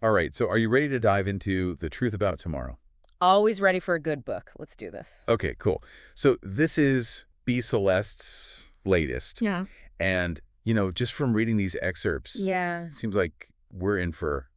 All right, so are you ready to dive into the truth about tomorrow? Always ready for a good book. Let's do this. Okay, cool. So this is B. Celeste's latest. Yeah. And, just from reading these excerpts, Yeah. it seems like we're in for,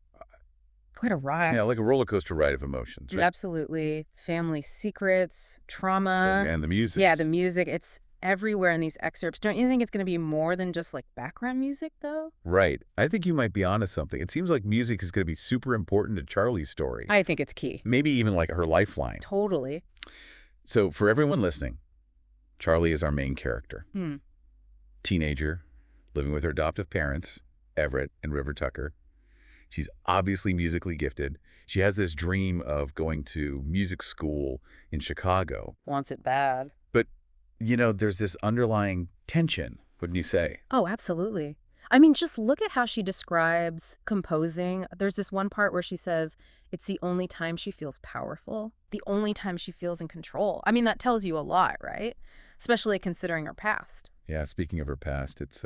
Quite a ride. like a roller coaster ride of emotions, right? Absolutely. Family secrets, trauma. And the music. Yeah, the music. It's everywhere in these excerpts. Don't you think it's going to be more than just like background music, though? Right. I think you might be onto something. It seems like music is going to be super important to Charlie's story. I think it's key. Maybe even like her lifeline. Totally. So for everyone listening, Charlie is our main character. Teenager, living with her adoptive parents, Everett and River Tucker. She's obviously musically gifted. She has this dream of going to music school in Chicago. Wants it bad. But, there's this underlying tension, wouldn't you say? Oh, absolutely. I mean, just look at how she describes composing. There's this one part where she says it's the only time she feels powerful, the only time she feels in control. I mean, that tells you a lot, right? Especially considering her past. Yeah, speaking of her past, it's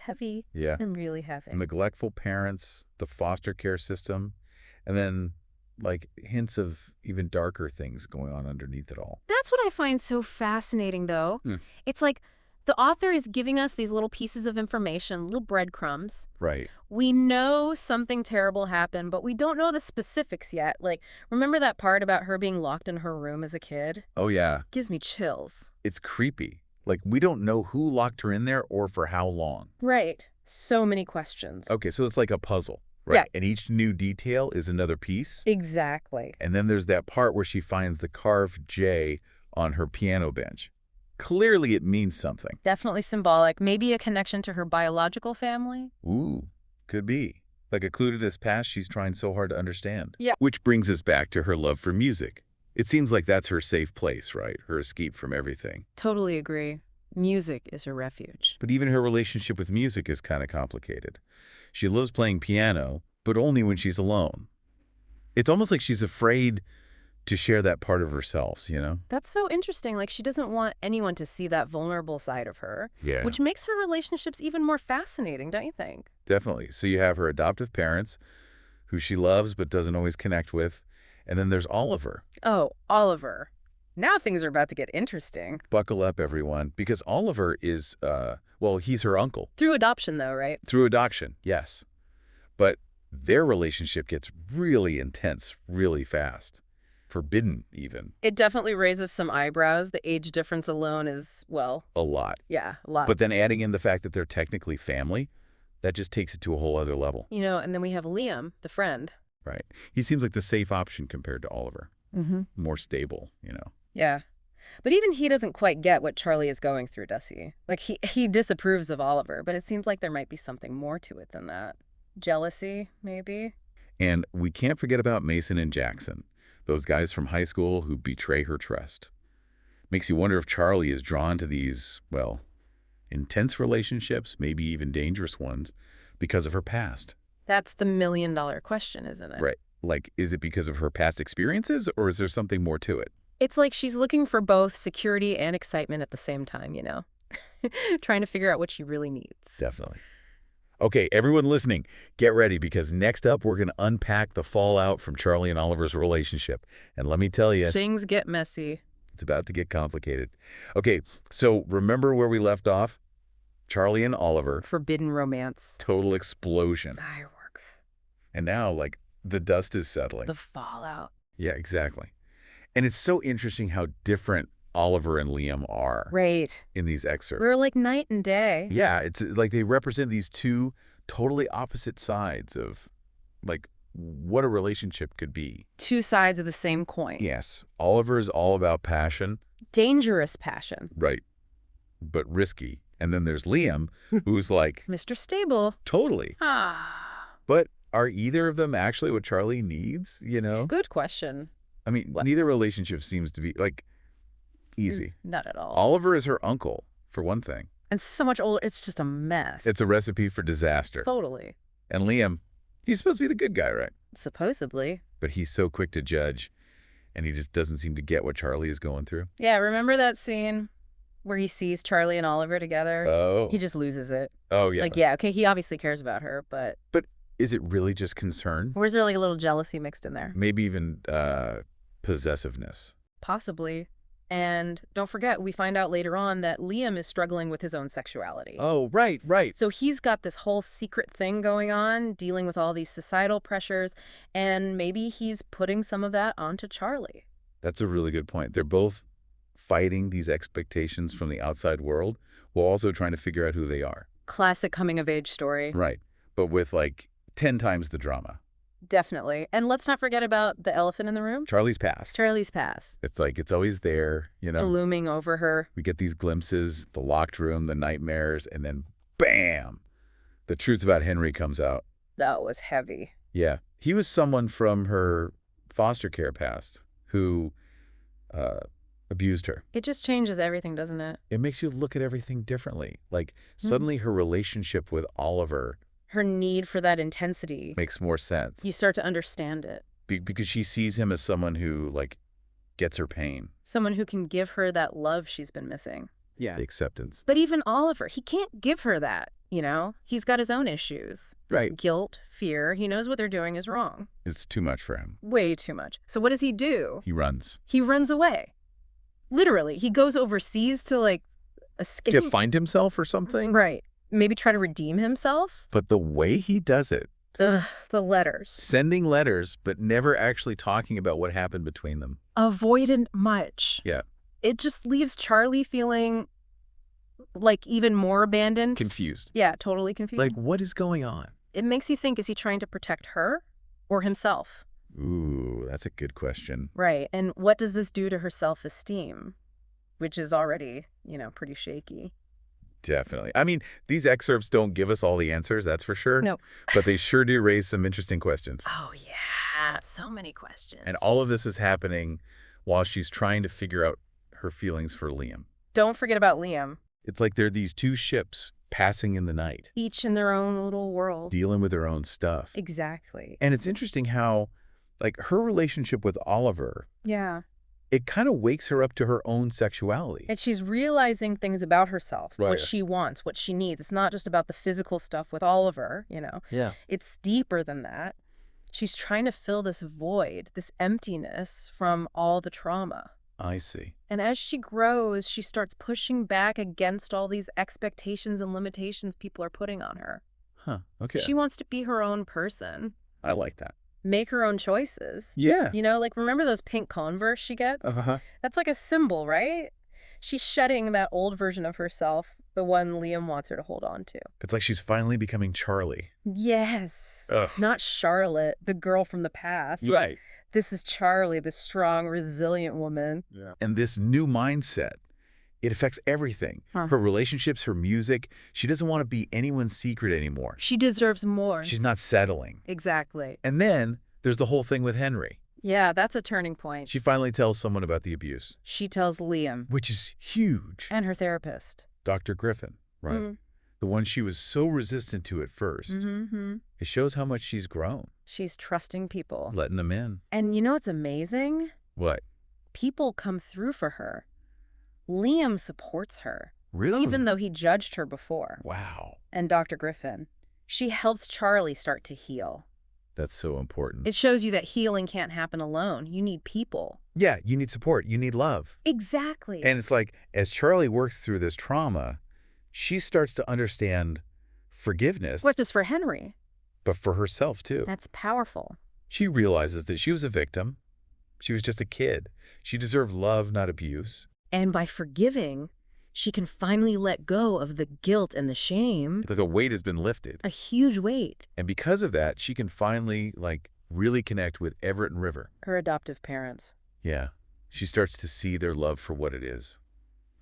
heavy. yeah. And really heavy. Neglectful parents, the foster care system, and then like hints of even darker things going on underneath it all. That's what I find so fascinating, though. It's like the author is giving us these little pieces of information, little breadcrumbs. Right. We know something terrible happened, but we don't know the specifics yet. Like, remember that part about her being locked in her room as a kid? Oh, yeah. Gives me chills. It's creepy. Like, we don't know who locked her in there or for how long. Right. So many questions. Okay, so it's like a puzzle, right? Yeah. And each new detail is another piece. Exactly. And then there's that part where she finds the carved J on her piano bench. Clearly it means something. Definitely symbolic. Maybe a connection to her biological family? Ooh, could be. Like a clue to this past she's trying so hard to understand. Yeah. Which brings us back to her love for music. It seems like that's her safe place, right? Her escape from everything. Totally agree. Music is her refuge. But even her relationship with music is kind of complicated. She loves playing piano, but only when she's alone. It's almost like she's afraid to share that part of herself, That's so interesting. Like, she doesn't want anyone to see that vulnerable side of her. Yeah. Which makes her relationships even more fascinating, don't you think? Definitely. So you have her adoptive parents, who she loves but doesn't always connect with. And then there's Oliver. Oh, Oliver. Now things are about to get interesting. Buckle up, everyone, because Oliver is, he's her uncle. Through adoption, though, right? Through adoption, yes. But their relationship gets really intense really fast. Forbidden, even. It definitely raises some eyebrows. The age difference alone is, well... A lot. Yeah, a lot. But then adding in the fact that they're technically family, that just takes it to a whole other level. And then we have Liam, the friend. Right. He seems like the safe option compared to Oliver. Mm-hmm. More stable, Yeah. But even he doesn't quite get what Charlie is going through, does he? Like, he disapproves of Oliver, but it seems like there might be something more to it than that. Jealousy, maybe? And we can't forget about Mason and Jackson, those guys from high school who betray her trust. Makes you wonder if Charlie is drawn to these, intense relationships, maybe even dangerous ones, because of her past. That's the million-dollar question, isn't it? Right. Like, is it because of her past experiences, or is there something more to it? It's like she's looking for both security and excitement at the same time, Trying to figure out what she really needs. Definitely. Okay, everyone listening, get ready, because next up we're going to unpack the fallout from Charlie and Oliver's relationship. And let me tell you, Things get messy. it's about to get complicated. Okay, so remember where we left off? Charlie and Oliver. Forbidden romance. Total explosion. Fireworks. And now, the dust is settling. The fallout. Yeah, exactly. And it's so interesting how different Oliver and Liam are Right. in these excerpts. We're like night and day. Yeah, it's like they represent these two totally opposite sides of, what a relationship could be. Two sides of the same coin. Yes, Oliver is all about passion. Dangerous passion. Right, but risky. And then there's Liam, who's like... Mr. Stable. Totally. But are either of them actually what Charlie needs, Good question. I mean, neither relationship seems to be, easy. Not at all. Oliver is her uncle, for one thing. And so much older. It's just a mess. It's a recipe for disaster. Totally. And Liam, he's supposed to be the good guy, right? Supposedly. But he's so quick to judge, and he just doesn't seem to get what Charlie is going through. Yeah, remember that scene where he sees Charlie and Oliver together? Oh. He just loses it. Oh, yeah. Okay, he obviously cares about her, but... But Is it really just concern? Or is there like a little jealousy mixed in there? Maybe even possessiveness. Possibly. And don't forget, we find out later on that Liam is struggling with his own sexuality. Oh, right, right. So he's got this whole secret thing going on, dealing with all these societal pressures, and maybe he's putting some of that onto Charlie. That's a really good point. They're both fighting these expectations from the outside world while also trying to figure out who they are. Classic coming-of-age story. Right. But with like 10 times the drama. Definitely. And let's not forget about the elephant in the room. Charlie's past. Charlie's past. It's like it's always there, Looming over her. We get these glimpses, the locked room, the nightmares, and then bam! The truth about Henry comes out. That was heavy. Yeah. He was someone from her foster care past who abused her. It just changes everything, doesn't it? It makes you look at everything differently. Like suddenly her relationship with Oliver, her need for that intensity, makes more sense. You start to understand it. Because she sees him as someone who, like, gets her pain. Someone who can give her that love she's been missing. Yeah. The acceptance. But even Oliver, he can't give her that, He's got his own issues. Right. Guilt, fear. He knows what they're doing is wrong. It's too much for him. Way too much. So what does he do? He runs. He runs away. Literally. He goes overseas to, like, escape. To find himself or something? Right. Maybe try to redeem himself? But the way he does it. Ugh, the letters. Sending letters, but never actually talking about what happened between them. Avoidant much. Yeah. It just leaves Charlie feeling like even more abandoned. Confused. Yeah, totally confused. Like, what is going on? It makes you think, is he trying to protect her or himself? Ooh, that's a good question. Right. And what does this do to her self-esteem, which is already, pretty shaky? Definitely. I mean, these excerpts don't give us all the answers, that's for sure. No. But they sure do raise some interesting questions. Oh, yeah. So many questions. And all of this is happening while she's trying to figure out her feelings for Liam. Don't forget about Liam. It's like there are these two ships passing in the night. Each in their own little world. Dealing with their own stuff. Exactly. And it's interesting how, like, her relationship with Oliver. Yeah. It kind of wakes her up to her own sexuality. And she's realizing things about herself, right. What she wants, what she needs. It's not just about the physical stuff with Oliver, Yeah. It's deeper than that. She's trying to fill this void, this emptiness from all the trauma. I see. And as she grows, she starts pushing back against all these expectations and limitations people are putting on her. Huh, okay. She wants to be her own person. I like that. Make her own choices. Yeah. Like, remember those pink Converse she gets? Uh-huh. That's like a symbol, right? She's shedding that old version of herself, the one Liam wants her to hold on to. It's like she's finally becoming Charlie. Yes. Ugh. Not Charlotte, the girl from the past. Right. This is Charlie, the strong, resilient woman. Yeah. And this new mindset, it affects everything. Huh. Her relationships, her music. She doesn't want to be anyone's secret anymore. She deserves more. She's not settling. Exactly. And then there's the whole thing with Henry. Yeah, that's a turning point. She finally tells someone about the abuse. She tells Liam. Which is huge. And her therapist. Dr. Griffin, right? Mm-hmm. The one she was so resistant to at first. Mm-hmm. It shows how much she's grown. She's trusting people. Letting them in. And you know what's amazing? What? People come through for her. Liam supports her. Really? Even though he judged her before. Wow. And Dr. Griffin. She helps Charlie start to heal. That's so important. It shows you that healing can't happen alone. You need people. Yeah, you need support. You need love. Exactly. And it's like, as Charlie works through this trauma, she starts to understand forgiveness. Not just for Henry. But for herself, too. That's powerful. She realizes that she was a victim. She was just a kid. She deserved love, not abuse. And by forgiving, she can finally let go of the guilt and the shame. Like the weight has been lifted. A huge weight. And because of that, she can finally, really connect with Everett and River. Her adoptive parents. Yeah. She starts to see their love for what it is.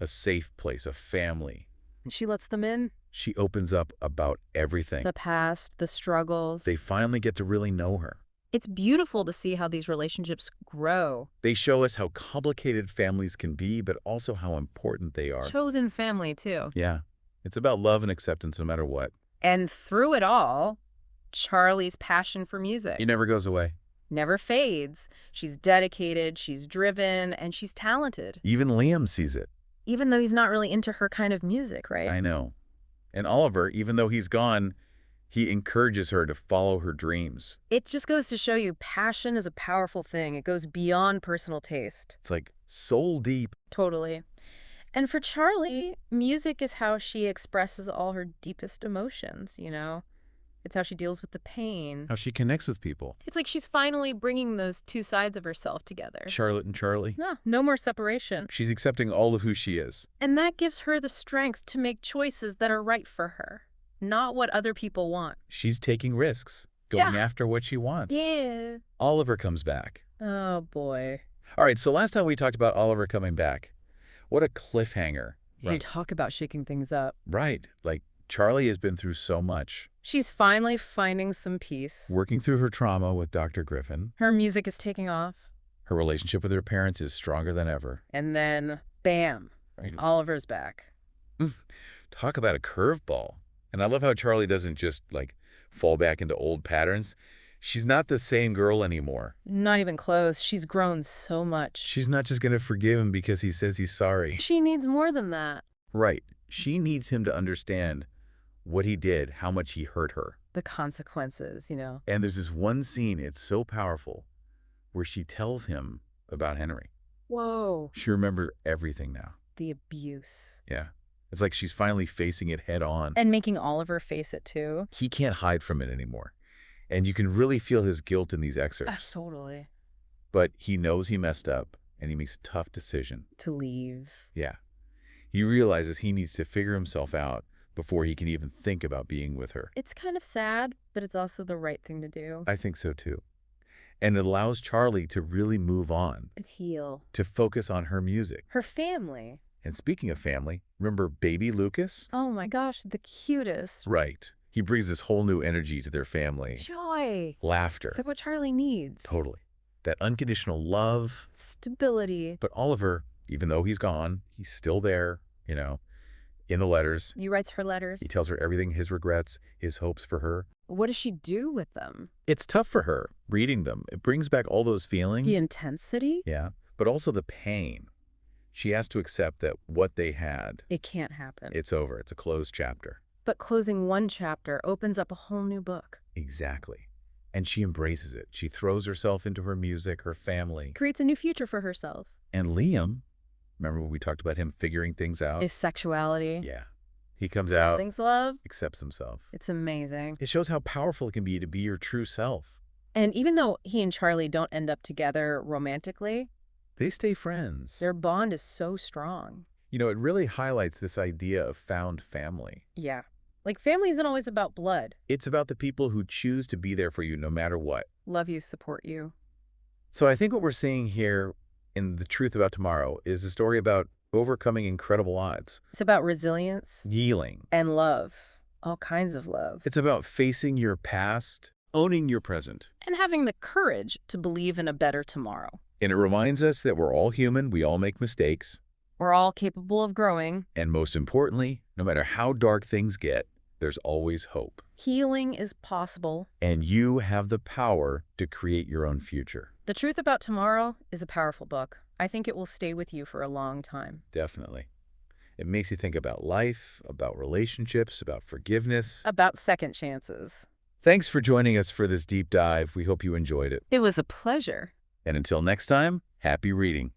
A safe place, a family. And she lets them in. She opens up about everything. The past, the struggles. They finally get to really know her. It's beautiful to see how these relationships grow. They show us how complicated families can be, but also how important they are. Chosen family, too. Yeah. It's about love and acceptance no matter what. And through it all, Charlie's passion for music. It never goes away. Never fades. She's dedicated, she's driven, and she's talented. Even Liam sees it. Even though he's not really into her kind of music, right? I know. And Oliver, even though he's gone, He encourages her to follow her dreams. It just goes to show you passion is a powerful thing. It goes beyond personal taste. It's like soul deep. Totally. And for Charlie, music is how she expresses all her deepest emotions, you know? It's how she deals with the pain. How she connects with people. It's like she's finally bringing those two sides of herself together. Charlotte and Charlie. No more separation. She's accepting all of who she is. And that gives her the strength to make choices that are right for her, not what other people want. She's taking risks, going after what she wants. Yeah. Oliver comes back. Oh, boy. All right, so last time we talked about Oliver coming back. What a cliffhanger. Right. Talk about shaking things up. Right. Like, Charlie has been through so much. She's finally finding some peace. Working through her trauma with Dr. Griffin. Her music is taking off. Her relationship with her parents is stronger than ever. And then, bam, Right. Oliver's back. Talk about a curveball. And I love how Charlie doesn't just, like, fall back into old patterns. She's not the same girl anymore. Not even close. She's grown so much. She's not just going to forgive him because he says he's sorry. She needs more than that. Right. She needs him to understand what he did, how much he hurt her. The consequences, you know. And there's this one scene, it's so powerful, where she tells him about Henry. Whoa. She remembers everything now. The abuse. Yeah. It's like she's finally facing it head on. And making Oliver face it too. He can't hide from it anymore. And you can really feel his guilt in these excerpts. Totally. But he knows he messed up, and he makes a tough decision. To leave. Yeah. He realizes he needs to figure himself out before he can even think about being with her. It's kind of sad, but it's also the right thing to do. I think so too. And it allows Charlie to really move on. To heal. To focus on her music. Her family. And speaking of family, remember baby Lucas? Oh my gosh, the cutest. Right. He brings this whole new energy to their family. Joy. Laughter. It's like what Charlie needs. Totally. That unconditional love. Stability. But Oliver, even though he's gone, he's still there, you know, in the letters. He writes her letters. He tells her everything, his regrets, his hopes for her. What does she do with them? It's tough for her, reading them. It brings back all those feelings. The intensity? Yeah, but also the pain. She has to accept that what they had... It can't happen. It's over. It's a closed chapter. But closing one chapter opens up a whole new book. Exactly. And she embraces it. She throws herself into her music, her family. Creates a new future for herself. And Liam, remember when we talked about him figuring things out? His sexuality. Yeah. He comes out, Things love. accepts himself. It's amazing. It shows how powerful it can be to be your true self. And even though he and Charlie don't end up together romantically, they stay friends. Their bond is so strong. You know, it really highlights this idea of found family. Yeah. Like, family isn't always about blood. It's about the people who choose to be there for you no matter what. Love you, support you. So I think what we're seeing here in The Truth About Tomorrow is a story about overcoming incredible odds. It's about resilience. Healing. And love. All kinds of love. It's about facing your past, owning your present. And having the courage to believe in a better tomorrow. And it reminds us that we're all human, we all make mistakes. We're all capable of growing. And most importantly, no matter how dark things get, there's always hope. Healing is possible. And you have the power to create your own future. The Truth About Tomorrow is a powerful book. I think it will stay with you for a long time. Definitely. It makes you think about life, about relationships, about forgiveness. About second chances. Thanks for joining us for this deep dive. We hope you enjoyed it. It was a pleasure. And until next time, happy reading.